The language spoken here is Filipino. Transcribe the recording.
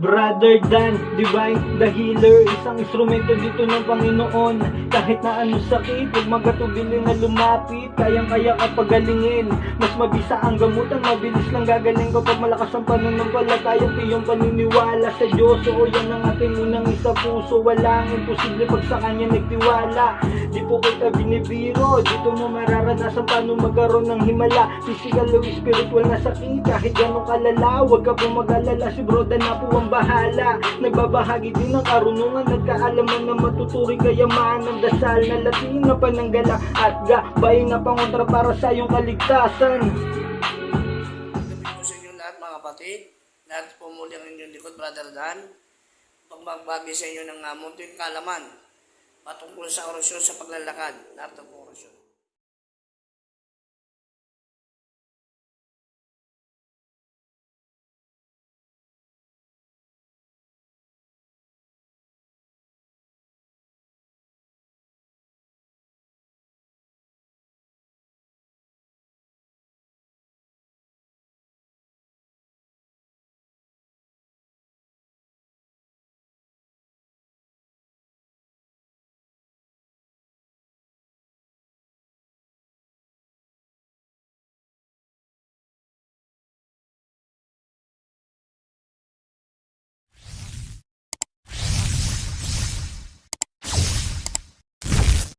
Brother Dan, Divine the Healer, isang instrumento dito ng Panginoon. Kahit na anong sakit, huwag magatubili na lumapit. Kayang-kaya ka pagalingin, mas mabisa ang gamutan. Mabilis lang gagaling kapag malakas ang pananampalataya. Iyong paniniwala sa Diyos, oo yan ang ating unang isa puso. Walang imposible pag sa Kanya nagtiwala. Di po kita binibiro, dito mo mararanasan paano magkaroon ng himala. Physical o spiritual na sakit, kahit ganong kalala, huwag ka pong mag-alala, si Bro Dan na po ang bahala. Nagbabahagi din ng karunungan at kaalaman na matuturing kayaman ng dasal na Latin na pananggala at gabay na pangontra para sa iyong kaligtasan. Gabi po sa inyo lahat mga kapatid. Lahat po muli ang inyong likod, Brother Dan. Pagbagi sa inyo ng munting kalaman patungkol sa orasyon sa paglalakad. Lahat po orasyon.